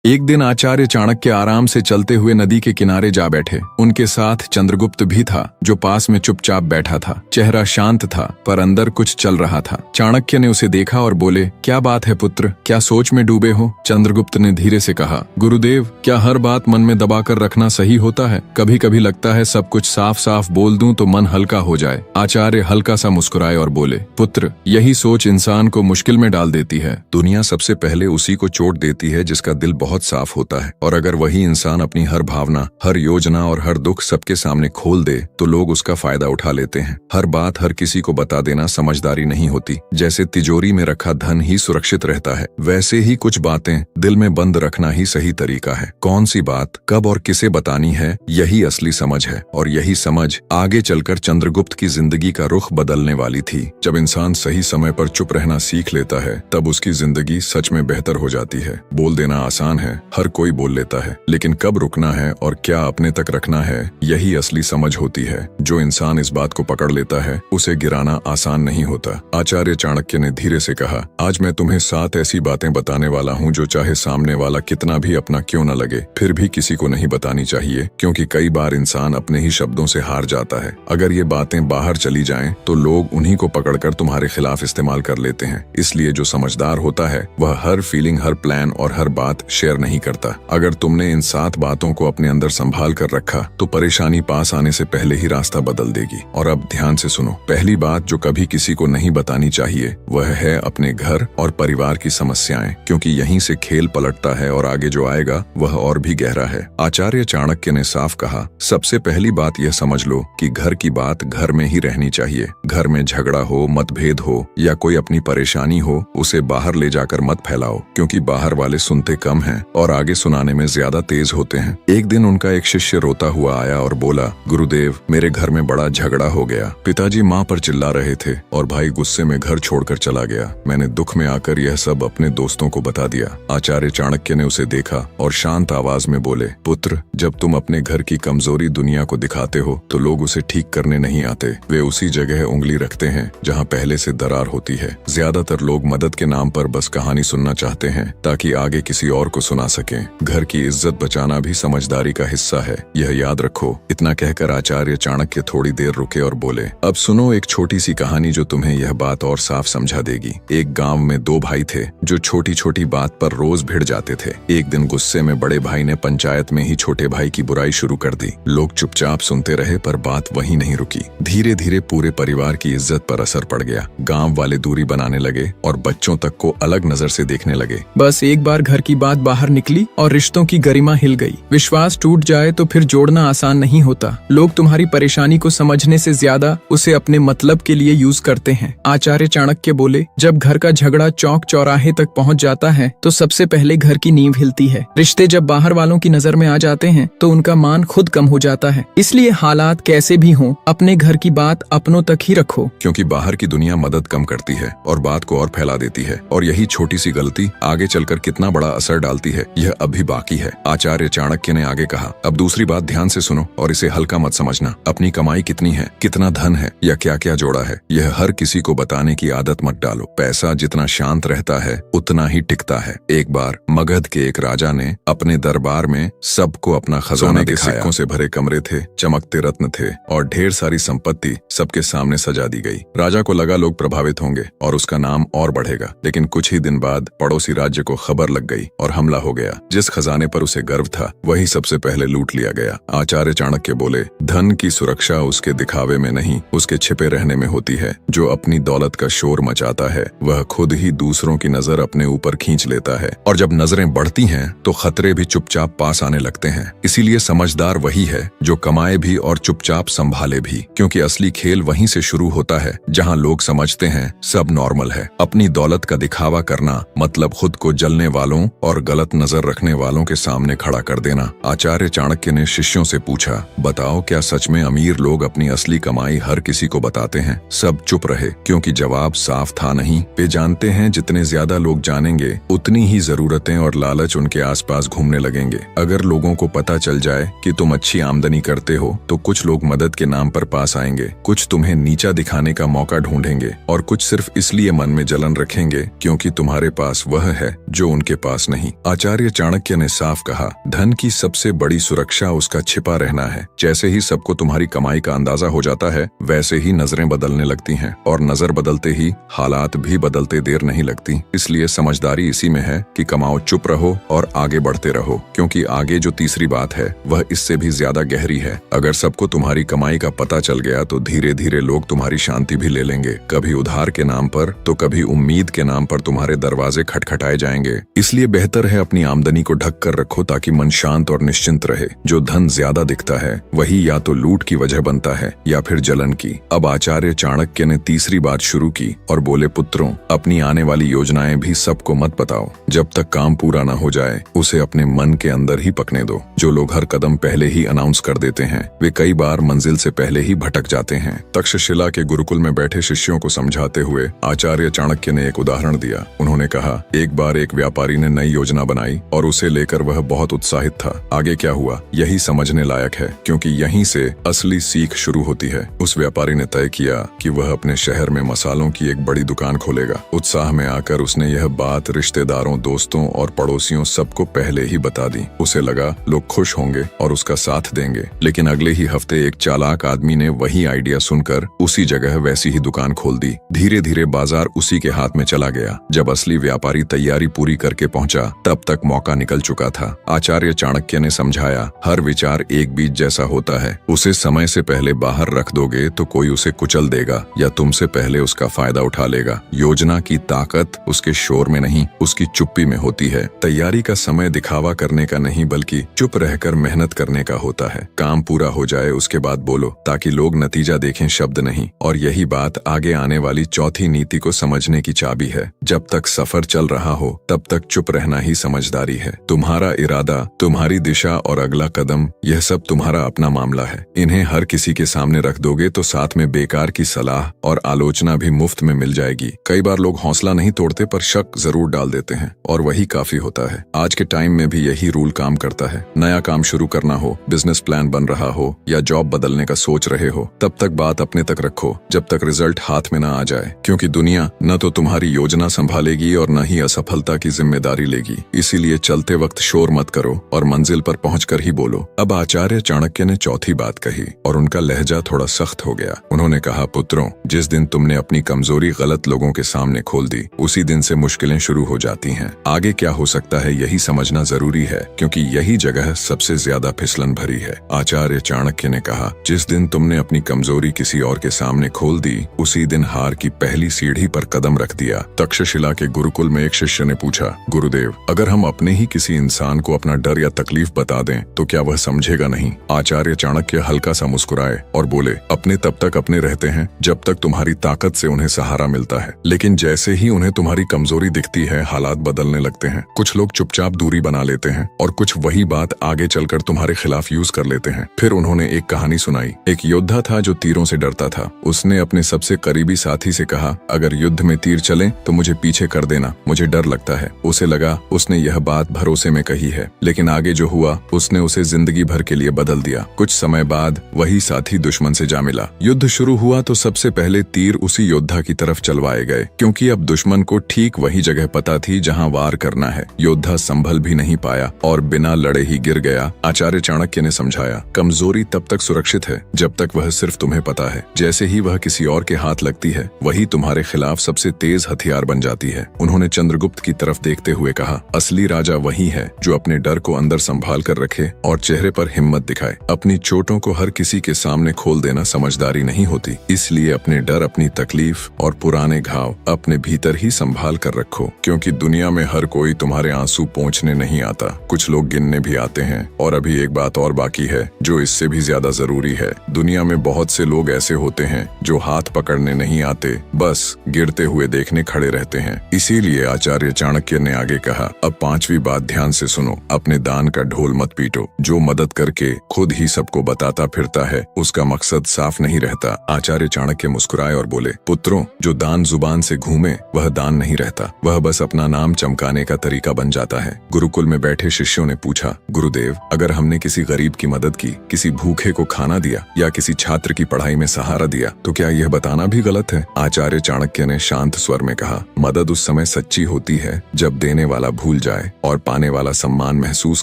एक दिन आचार्य चाणक्य आराम से चलते हुए नदी के किनारे जा बैठे। उनके साथ चंद्रगुप्त भी था, जो पास में चुपचाप बैठा था। चेहरा शांत था, पर अंदर कुछ चल रहा था। चाणक्य ने उसे देखा और बोले, क्या बात है पुत्र, क्या सोच में डूबे हो? चंद्रगुप्त ने धीरे से कहा, गुरुदेव, क्या हर बात मन में दबाकर रखना सही होता है? कभी कभी लगता है सब कुछ साफ साफ बोल दूं तो मन हल्का हो जाए। आचार्य हल्का सा मुस्कुराए और बोले, पुत्र, यही सोच इंसान को मुश्किल में डाल देती है। दुनिया सबसे पहले उसी को चोट देती है जिसका दिल बहुत साफ होता है, और अगर वही इंसान अपनी हर भावना, हर योजना और हर दुख सबके सामने खोल दे तो लोग उसका फायदा उठा लेते हैं। हर बात हर किसी को बता देना समझदारी नहीं होती। जैसे तिजोरी में रखा धन ही सुरक्षित रहता है, वैसे ही कुछ बातें दिल में बंद रखना ही सही तरीका है। कौन सी बात कब और किसे बतानी है, यही असली समझ है, और यही समझ आगे चलकर चंद्रगुप्त की जिंदगी का रुख बदलने वाली थी। जब इंसान सही समय पर चुप रहना सीख लेता है, तब उसकी जिंदगी सच में बेहतर हो जाती है। बोल देना आसान है, हर कोई बोल लेता है, लेकिन कब रुकना है और क्या अपने तक रखना है, यही असली समझ होती है। जो इंसान इस बात को पकड़ लेता है, उसे गिराना आसान नहीं होता। आचार्य चाणक्य ने धीरे से कहा, आज मैं तुम्हें 7 ऐसी बातें बताने वाला हूँ जो चाहे सामने वाला कितना भी अपना क्यों न लगे, फिर भी किसी को नहीं बतानी चाहिए, क्योंकि कई बार इंसान अपने ही शब्दों से हार जाता है। अगर ये बातें बाहर चली जाएं, तो लोग उन्हीं को पकड़कर तुम्हारे खिलाफ इस्तेमाल कर लेते हैं। इसलिए जो समझदार होता है, वह हर फीलिंग, हर प्लान और हर बात शेयर नहीं करता। अगर तुमने इन 7 बातों को अपने अंदर संभाल कर रखा, तो परेशानी पास आने से पहले ही रास्ता बदल देगी। और अब ध्यान से सुनो। पहली बात जो कभी किसी को नहीं बतानी चाहिए, वह है अपने घर और परिवार की समस्याएं, क्योंकि यहीं से खेल पलटता है और आगे जो आएगा वह और भी गहरा है। आचार्य चाणक्य ने साफ कहा, सबसे पहली बात यह समझ लो कि घर की बात घर में ही रहनी चाहिए। घर में झगड़ा हो, मतभेद हो या कोई अपनी परेशानी हो, उसे बाहर ले जाकर मत फैलाओ, क्योंकि बाहर वाले सुनते कम हैं और आगे सुनाने में ज्यादा तेज होते हैं। एक दिन उनका एक शिष्य रोता हुआ आया और बोला, गुरुदेव, मेरे घर में बड़ा झगड़ा हो गया। पिताजी माँ पर चिल्ला रहे थे और भाई गुस्से में घर छोड़कर चला गया। मैंने दुख में आकर यह सब अपने दोस्तों को बता दिया। आचार्य चाणक्य ने उसे देखा और शांत आवाज में बोले, पुत्र, जब तुम अपने घर की कमजोरी दुनिया को दिखाते हो, तो लोग उसे ठीक करने नहीं आते। वे उसी जगह उंगली रखते हैं जहाँ पहले से दरार होती है। ज्यादातर लोग मदद के नाम पर बस कहानी सुनना चाहते हैं, ताकि आगे किसी और को सुना सकें। घर की इज्जत बचाना भी समझदारी का हिस्सा है, यह याद रखो। इतना कहकर आचार्य चाणक्य थोड़ी देर रुके और बोले, अब सुनो एक छोटी सी कहानी जो तुम्हें यह बात और साफ समझा देगी। एक गांव में 2 भाई थे जो छोटी छोटी बात पर रोज भिड़ जाते थे। एक दिन गुस्से में बड़े भाई ने पंचायत में ही छोटे भाई की बुराई शुरू कर दी। लोग चुपचाप सुनते रहे, पर बात वहीं नहीं रुकी। धीरे धीरे पूरे परिवार की इज्जत पर असर पड़ गया। गाँव वाले दूरी बनाने लगे और बच्चों तक को अलग नजर से देखने लगे। बस एक बार घर की बात बाहर निकली और रिश्तों की गरिमा हिल गई। विश्वास टूट जाए तो फिर जोड़ना आसान नहीं होता। लोग तुम्हारी परेशानी को समझने से ज्यादा उसे अपने मतलब के लिए यूज करते हैं। आचार्य चाणक्य बोले, जब घर का झगड़ा चौक चौराहे तक पहुंच जाता है, तो सबसे पहले घर की नींव हिलती है। रिश्ते जब बाहर वालों की नजर में आ जाते हैं, तो उनका मान खुद कम हो जाता है। इसलिए हालात कैसे भी हों, अपने घर की बात अपनों तक ही रखो, क्योंकि बाहर की दुनिया मदद कम करती है और बात को और फैला देती है। और यही छोटी सी गलती आगे चलकर कितना बड़ा असर डालती है, यह अभी बाकी है। आचार्य चाणक्य ने आगे कहा, अब दूसरी बात ध्यान से सुनो और इसे हल्का मत समझना। अपनी कमाई कितनी है, कितना धन है या क्या क्या जोड़ा है, यह हर किसी को बताने की आदत मत डालो। पैसा जितना शांत रहता है, उतना ही टिकता है। एक बार मगध के एक राजा ने अपने दरबार में सबको अपना खजाना दिखाया। सिक्कों से भरे कमरे थे, चमकते रत्न थे और ढेर सारी संपत्ति सबके सामने सजा दी गई। राजा को लगा लोग प्रभावित होंगे और उसका नाम और बढ़ेगा, लेकिन कुछ ही दिन बाद पड़ोसी राज्य को खबर लग गई और हमला हो गया। जिस खजाने पर उसे गर्व था, वही सबसे पहले लूट लिया गया। आचार्य चाणक्य बोले, धन की सुरक्षा उसके दिखावे में नहीं, उसके छिपे रहने में होती है। जो अपनी दौलत का शोर मचाता है, वह खुद ही दूसरों की नजर अपने ऊपर खींच लेता है, और जब नजरें बढ़ती हैं, तो खतरे भी चुपचाप पास आने लगते हैं। इसीलिए समझदार वही है जो कमाए भी और चुपचाप संभाले भी, क्योंकि असली खेल वहीं से शुरू होता है जहाँ लोग समझते हैं सब नॉर्मल है। अपनी दौलत का दिखावा करना मतलब खुद को जलने वालों और गलत नजर रखने वालों के सामने खड़ा कर देना। आचार्य चाणक्य ने शिष्यों से पूछा, बताओ, क्या सच में अमीर लोग अपनी असली कमाई हर किसी को बताते हैं? सब चुप रहे, क्योंकि जवाब साफ था, नहीं। वे जानते हैं जितने ज्यादा लोग जानेंगे, उतनी ही जरूरतें और लालच उनके आसपास घूमने लगेंगे। अगर लोगों को पता चल जाए कि तुम अच्छी आमदनी करते हो, तो कुछ लोग मदद के नाम पर पास आएंगे, कुछ तुम्हें नीचा दिखाने का मौका ढूंढेंगे और कुछ सिर्फ इसलिए मन में जलन रखेंगे क्योंकि तुम्हारे पास वह है जो उनके पास नहीं। आचार्य चाणक्य ने साफ कहा, धन की सबसे बड़ी सुरक्षा उसका छिपा रहना है। जैसे ही सबको तुम्हारी कमाई का अंदाजा हो जाता है, वैसे ही नजरें बदलने लगती हैं, और नजर बदलते ही हालात भी बदलते देर नहीं लगती। इसलिए समझदारी इसी में है कि कमाओ, चुप रहो और आगे बढ़ते रहो, क्योंकि आगे जो तीसरी बात है वह इससे भी ज्यादा गहरी है। अगर सबको तुम्हारी कमाई का पता चल गया तो धीरे धीरे लोग तुम्हारी शांति भी ले लेंगे। कभी उधार के नाम पर तो कभी उम्मीद के नाम पर तुम्हारे दरवाजे खटखटाए जाएंगे। इसलिए बेहतर है अपनी आमदनी को ढक कर रखो, ताकि मन शांत और निश्चिंत रहे। जो धन ज्यादा दिखता है वही या तो लूट की वजह बनता है या फिर जलन की। अब आचार्य चाणक्य ने तीसरी बात शुरू की और बोले, पुत्रों, अपनी आने वाली योजनाएं भी सबको मत बताओ। जब तक काम पूरा न हो जाए उसे अपने मन के अंदर ही पकने दो। जो लोग हर कदम पहले ही अनाउंस कर देते हैं वे कई बार मंजिल से पहले ही भटक जाते हैं। तक्षशिला के गुरुकुल में बैठे शिष्यों को समझाते हुए आचार्य चाणक्य ने एक उदाहरण दिया। उन्होंने कहा, एक बार एक व्यापारी ने नई योजना बनाई और उसे लेकर वह बहुत उत्साहित था। आगे क्या हुआ यही समझने लायक है, क्योंकि यहीं से असली सीख शुरू होती है। उस व्यापारी ने तय किया कि वह अपने शहर में मसालों की एक बड़ी दुकान खोलेगा। उत्साह में आकर उसने यह बात रिश्तेदारों, दोस्तों और पड़ोसियों सबको पहले ही बता दी। उसे लगा लोग खुश होंगे और उसका साथ देंगे। लेकिन अगले ही हफ्ते एक चालाक आदमी ने वही आइडिया सुनकर उसी जगह वैसी ही दुकान खोल दी। धीरे धीरे बाजार उसी के हाथ में चला गया। जब असली व्यापारी तैयारी पूरी करके पहुंचा तब तक मौका निकल चुका था। आचार्य चाणक्य ने समझाया, हर विचार एक बीज जैसा होता है। उसे समय से पहले बाहर रख दोगे तो कोई उसे कुचल देगा या तुमसे पहले उसका फायदा उठा लेगा। योजना की ताकत उसके शोर में नहीं, उसकी चुप्पी में होती है। तैयारी का समय दिखावा करने का नहीं, बल्कि चुप रहकर मेहनत करने का होता है। काम पूरा हो जाए उसके बाद बोलो, ताकि लोग नतीजा देखें, शब्द नहीं। और यही बात आगे आने वाली चौथी नीति को समझने की चाबी है। जब तक सफर चल रहा हो तब तक चुप रहना ही समझदारी है। तुम्हारा इरादा, तुम्हारी दिशा और अगला कदम, यह सब तुम्हारा अपना मामला है। इन्हें हर किसी के सामने रख दोगे तो साथ में बेकार की सलाह और आलोचना भी मुफ्त में मिल जाएगी। कई बार लोग हौसला नहीं तोड़ते पर शक जरूर डाल देते हैं, और वही काफी होता है। आज के टाइम में भी यही रूल काम करता है। नया काम शुरू करना हो, बिजनेस प्लान बन रहा हो या जॉब बदलने का सोच रहे हो, तब तक बात अपने तक रखो जब तक रिजल्ट हाथ में न आ जाए, क्योंकि दुनिया न तो तुम्हारी योजना संभालेगी और न ही असफलता की जिम्मेदारी लेगी। इसीलिए चलते वक्त शोर मत करो और मंजिल पर पहुंचकर ही बोलो। अब आचार्य चाणक्य ने चौथी बात कही और उनका लहजा थोड़ा सख्त हो गया। उन्होंने कहा, पुत्रों, जिस दिन तुमने अपनी कमजोरी गलत लोगों के सामने खोल दी उसी दिन से मुश्किलें शुरू हो जाती हैं। आगे क्या हो सकता है यही समझना जरूरी है, क्योंकि यही जगह सबसे ज्यादा फिसलन भरी है। आचार्य चाणक्य ने कहा, जिस दिन तुमने अपनी कमजोरी किसी और के सामने खोल दी उसी दिन हार की पहली सीढ़ी पर कदम रख दिया। तक्षशिला के गुरुकुल में एक शिष्य ने पूछा, गुरुदेव, अगर हम अपने ही किसी इंसान को अपना डर या तकलीफ बता दें तो क्या वह समझेगा नहीं? आचार्य चाणक्य हल्का सा मुस्कुराए और बोले, अपने तब तक अपने रहते हैं जब तक तुम्हारी ताकत से उन्हें सहारा मिलता है, लेकिन जैसे ही उन्हें तुम्हारी कमजोरी दिखती है हालात बदलने लगते हैं। कुछ लोग चुपचाप दूरी बना लेते हैं और कुछ वही बात आगे चलकर तुम्हारे खिलाफ यूज कर लेते हैं। फिर उन्होंने एक कहानी सुनाई। एक योद्धा था जो तीरों से डरता था। उसने अपने सबसे करीबी साथी से कहा, अगर युद्ध में तीर चले तो मुझे पीछे कर देना, मुझे डर लगता है। उसे लगा उसने यह बात भरोसे में कही है, लेकिन आगे जो हुआ उसने उसे जिंदगी भर के लिए बदल दिया। कुछ समय बाद वही साथी दुश्मन से जा मिला। युद्ध शुरू हुआ तो सबसे पहले तीर उसी योद्धा की तरफ चलवाए गए, क्योंकि अब दुश्मन को ठीक वही जगह पता थी जहां वार करना है। योद्धा संभल भी नहीं पाया और बिना लड़े ही गिर गया। आचार्य चाणक्य ने समझाया, कमजोरी तब तक सुरक्षित है जब तक वह सिर्फ तुम्हें पता है। जैसे ही वह किसी और के हाथ लगती है वही तुम्हारे खिलाफ सबसे तेज हथियार बन जाती है। उन्होंने चंद्रगुप्त की तरफ देखते हुए कहा, असली राजा वही है जो अपने डर को अंदर संभाल कर रखे और चेहरे पर हिम्मत दिखाए। अपनी चोटों को हर किसी के सामने खोल देना समझदारी नहीं होती। इसलिए अपने डर, अपनी तकलीफ और पुराने घाव अपने भीतर ही संभाल कर रखो, क्योंकि दुनिया में हर कोई तुम्हारे आंसू पोंछने नहीं आता। कुछ लोग गिनने भी आते हैं। और अभी एक बात और बाकी है जो इससे भी ज्यादा जरूरी है। दुनिया में बहुत से लोग ऐसे होते हैं जो हाथ पकड़ने नहीं आते, बस गिरते हुए देखने खड़े रहते हैं। इसीलिए आचार्य चाणक्य ने आगे कहा, अब पांचवी बात ध्यान से सुनो, अपने दान का ढोल मत पीटो। जो मदद करके खुद ही सबको बताता फिरता है उसका मकसद साफ नहीं रहता। आचार्य चाणक्य मुस्कुराए और बोले, पुत्रों, जो दान जुबान से घूमे वह दान नहीं रहता, वह बस अपना नाम चमकाने का तरीका बन जाता है। गुरुकुल में बैठे शिष्यों ने पूछा, गुरुदेव, अगर हमने किसी गरीब की मदद की, किसी भूखे को खाना दिया या किसी छात्र की पढ़ाई में सहारा दिया तो क्या यह बताना भी गलत है? आचार्य चाणक्य ने शांत स्वर में कहा, मदद उस समय सच्ची होती है जब देने वाला भूल भूल जाए और पाने वाला सम्मान महसूस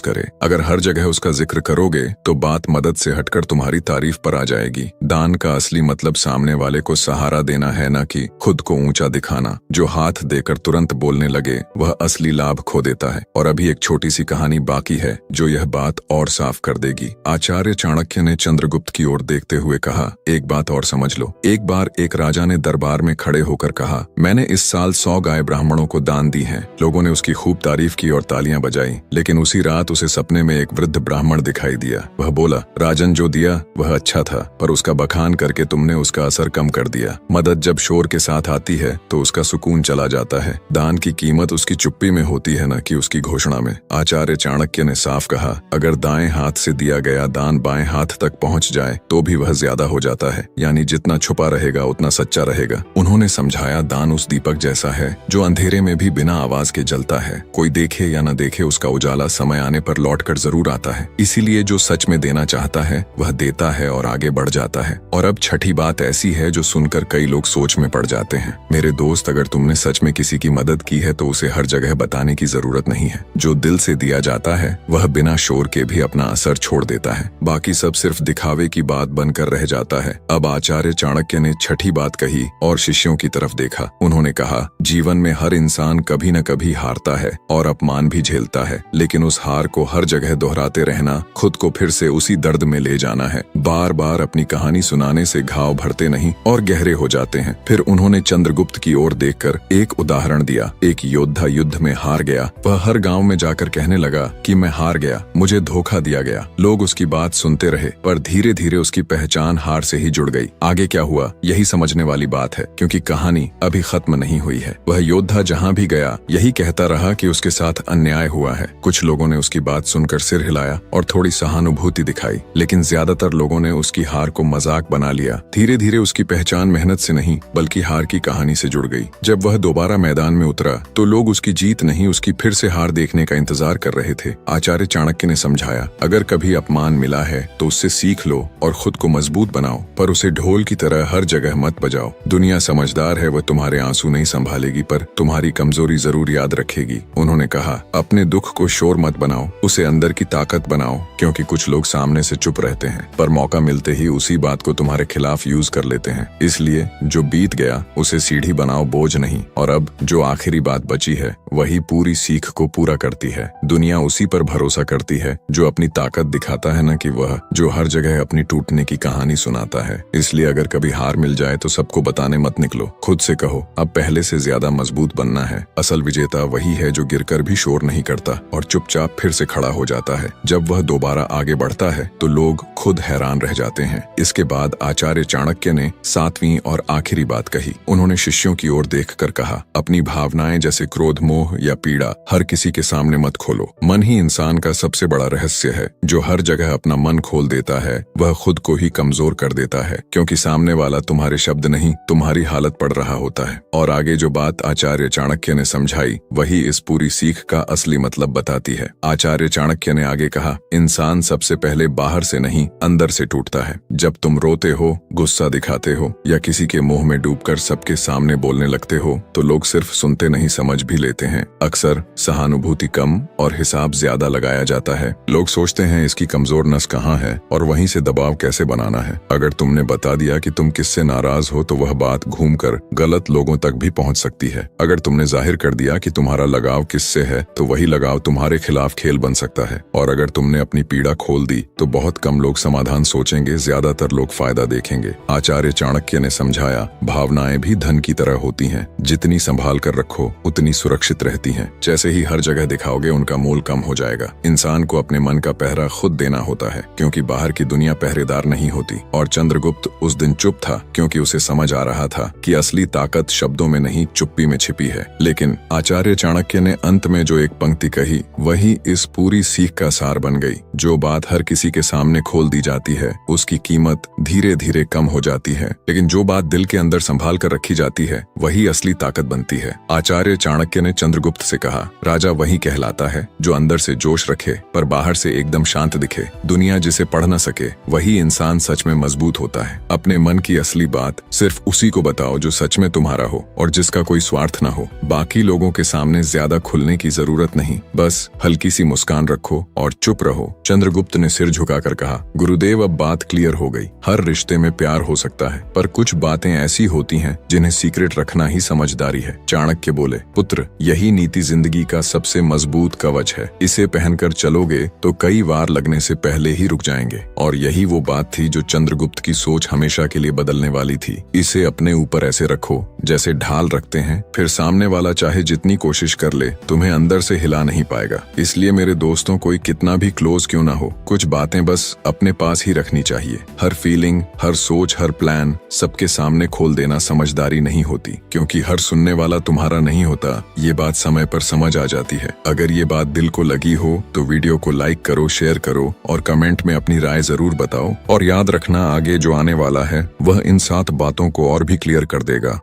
करे। अगर हर जगह उसका जिक्र करोगे तो बात मदद से हटकर तुम्हारी तारीफ पर आ जाएगी। दान का असली मतलब सामने वाले को सहारा देना है, न कि खुद को ऊंचा दिखाना। जो हाथ देकर तुरंत बोलने लगे वह असली लाभ खो देता है। और अभी एक छोटी सी कहानी बाकी है जो यह बात और साफ कर देगी। आचार्य चाणक्य ने चंद्रगुप्त की ओर देखते हुए कहा, एक बात और समझ लो। एक बार एक राजा ने दरबार में खड़े होकर कहा, मैंने इस साल 100 गाय ब्राह्मणों को दान दी हैं। लोगों ने उसकी खूब तारीफ की और तालियां बजाई। लेकिन उसी रात उसे सपने में एक वृद्ध ब्राह्मण दिखाई दिया। वह बोला, राजन, जो दिया वह अच्छा था, पर उसका बखान करके तुमने उसका असर कम कर दिया। मदद जब शोर के साथ आती है तो उसका सुकून चला जाता है। दान की कीमत उसकी चुप्पी में होती है, न कि उसकी घोषणा में। आचार्य चाणक्य ने साफ कहा, अगर दाएं हाथ से दिया गया दान बाएं हाथ तक पहुंच जाए तो भी वह ज्यादा हो जाता है, यानी जितना छुपा रहेगा उतना सच्चा रहेगा। उन्होंने समझाया, दान उस दीपक जैसा है जो अंधेरे में भी बिना आवाज के जलता है। कोई देखे या न देखे उसका उजाला समय आने पर लौटकर जरूर आता है। इसीलिए जो सच में देना चाहता है वह देता है और आगे बढ़ जाता है। और अब छठी बात ऐसी है जो सुनकर कई लोग सोच में पड़ जाते हैं। मेरे दोस्त, अगर तुमने सच में किसी की मदद की है तो उसे हर जगह बताने की जरूरत नहीं है। जो दिल से दिया जाता है वह बिना शोर के भी अपना असर छोड़ देता है। बाकी सब सिर्फ दिखावे की बात बनकर रह जाता है। अब आचार्य चाणक्य ने छठी बात कही और शिष्यों की तरफ देखा। उन्होंने कहा, जीवन में हर इंसान कभी न कभी हारता है और अपमान भी झेलता है, लेकिन उस हार को हर जगह दोहराते रहना खुद को फिर से उसी दर्द में ले जाना है। बार बार अपनी कहानी सुनाने से घाव भरते नहीं और गहरे हो जाते हैं। फिर उन्होंने चंद्रगुप्त की ओर देखकर एक उदाहरण दिया। एक योद्धा युद्ध में हार गया। वह हर गांव में जाकर कहने लगा कि मैं हार गया, मुझे धोखा दिया गया। लोग उसकी बात सुनते रहे, पर धीरे धीरे उसकी पहचान हार से ही जुड़ गई। आगे क्या हुआ यही समझने वाली बात है, क्योंकि कहानी अभी खत्म नहीं हुई है। वह योद्धा जहां भी गया यही कहता रहा कि उसके साथ अन्याय हुआ है। कुछ लोगों ने उसकी बात सुनकर सिर हिलाया और थोड़ी सहानुभूति दिखाई, लेकिन ज्यादातर लोगों ने उसकी हार को मजाक बना लिया। धीरे धीरे उसकी पहचान मेहनत से नहीं बल्कि हार की कहानी से जुड़ गई। जब वह दोबारा मैदान में उतरा तो लोग उसकी जीत नहीं, उसकी फिर से हार देखने का इंतजार कर रहे थे। आचार्य चाणक्य ने समझाया, अगर कभी अपमान मिला है तो उससे सीख लो और खुद को मजबूत बनाओ, पर उसे ढोल की तरह हर जगह मत बजाओ। दुनिया समझदार है, वह तुम्हारे आंसू नहीं संभालेगी पर तुम्हारी कमजोरी जरूर याद रखेगी। उन्होंने कहा, अपने दुख को शोर मत बनाओ, उसे अंदर की ताकत बनाओ, क्योंकि कुछ लोग सामने से चुप रहते हैं पर मौका मिलते ही उसी बात को तुम्हारे खिलाफ यूज कर लेते हैं। इसलिए जो बीत गया उसे सीढ़ी बनाओ, बोझ नहीं। और अब जो आखिरी बात बची है वही पूरी सीख को पूरा करती है। दुनिया उसी पर भरोसा करती है जो अपनी ताकत दिखाता है, न कि वह जो हर जगह अपनी टूटने की कहानी सुनाता है। इसलिए अगर कभी हार मिल जाए तो सबको बताने मत निकलो। खुद से कहो, अब पहले से ज्यादा मजबूत बनना है। असल विजेता वही है जो गिरकर भी शोर नहीं करता और चुपचाप फिर से खड़ा हो जाता है। जब वह दोबारा आगे बढ़ता है तो लोग खुद हैरान रह जाते हैं। इसके बाद आचार्य चाणक्य ने 7वीं और आखिरी बात कही। उन्होंने शिष्यों की ओर देखकर कहा, अपनी भावनाएं जैसे क्रोध, मोह या पीड़ा हर किसी के सामने मत खोलो। मन ही इंसान का सबसे बड़ा रहस्य है। जो हर जगह अपना मन खोल देता है वह खुद को ही कमजोर कर देता है, क्योंकि सामने वाला तुम्हारे शब्द नहीं तुम्हारी हालत पढ़ रहा होता है। और आगे जो बात आचार्य चाणक्य ने समझाई वही इस पूरी सीख का असली मतलब बताती है। आचार्य चाणक्य ने आगे कहा, इंसान सबसे पहले बाहर से नहीं अंदर से टूटता है। जब तुम रोते हो, गुस्सा दिखाते हो या किसी के मोह में डूबकर सबके सामने बोलने लगते हो तो लोग सिर्फ सुनते नहीं समझ भी लेते हैं। अक्सर सहानुभूति कम और हिसाब ज्यादा लगाया जाता है। लोग सोचते हैं इसकी कमजोर नस कहाँ है और वहीं से दबाव कैसे बनाना है। अगर तुमने बता दिया कि तुम किससे नाराज हो तो वह बात घूमकर गलत लोगों तक भी पहुंच सकती है। अगर तुमने जाहिर कर दिया कि तुम्हारा लगाव किससे है तो वही लगाव तुम्हारे खिलाफ खेल बन सकता है। और अगर तुमने अपनी पीड़ा खोल दी तो बहुत कम लोग समाधान सोचेंगे, ज्यादातर लोग फायदा देखेंगे। आचार्य चाणक्य ने समझाया, भावनाएं भी धन की तरह होती हैं, जितनी संभाल कर रखो उतनी सुरक्षित रहती हैं। जैसे ही हर जगह दिखाओगे उनका मोल कम हो जाएगा। इंसान को अपने मन का पहरा खुद देना होता है, क्योंकि बाहर की दुनिया पहरेदार नहीं होती। और चंद्रगुप्त उस दिन चुप था क्योंकि उसे समझ आ रहा था कि असली ताकत शब्दों में नहीं चुप्पी में छिपी है। लेकिन आचार्य चाणक्य ने अंत में जो एक पंक्ति कही वही इस पूरी सीख का सार बन गई। जो बात हर किसी के सामने खोल दी जाती है उसकी कीमत धीरे धीरे कम हो जाती है, लेकिन जो बात दिल के अंदर संभाल कर रखी जाती है वही असली ताकत बनती है। आचार्य चाणक्य ने चंद्रगुप्त से कहा, राजा वही कहलाता है जो अंदर से जोश रखे पर बाहर से एकदम शांत दिखे। दुनिया जिसे पढ़ न सके वही इंसान सच में मजबूत होता है। अपने मन की असली बात सिर्फ उसी को बताओ जो सच में तुम्हारा हो और जिसका कोई स्वार्थ न हो। बाकी लोगों के सामने ज्यादा खुलने की जरूरत नहीं, बस हल्की सी मुस्कान रखो और चुप रहो। चंद्रगुप्त ने सिर झुकाकर कहा, गुरुदेव अब बात क्लियर हो गई। हर रिश्ते में प्यार हो सकता है पर कुछ बातें ऐसी होती हैं जिन्हें सीक्रेट रखना ही समझदारी है। चाणक्य बोले, पुत्र यही नीति जिंदगी का सबसे मजबूत कवच है। इसे पहनकर चलोगे तो कई वार लगने से पहले ही रुक जाएंगे। और यही वो बात थी जो चंद्रगुप्त की सोच हमेशा के लिए बदलने वाली थी। इसे अपने ऊपर ऐसे रखो जैसे ढाल रखते हैं, फिर सामने वाला चाहे जितनी कोशिश कर ले तुम्हें अंदर से हिला नहीं पाएगा। इसलिए मेरे दोस्तों, कोई कितना भी क्लोज क्यों ना हो, कुछ बातें बस अपने पास ही रखनी चाहिए। हर फीलिंग, हर सोच, हर प्लान सबके सामने खोल देना समझदारी नहीं होती, क्योंकि हर सुनने वाला तुम्हारा नहीं होता। ये बात समय पर समझ आ जाती है। अगर ये बात दिल को लगी हो तो वीडियो को लाइक करो, शेयर करो और कमेंट में अपनी राय जरूर बताओ। और याद रखना, आगे जो आने वाला है वह इन 7 बातों को और भी क्लियर कर देगा।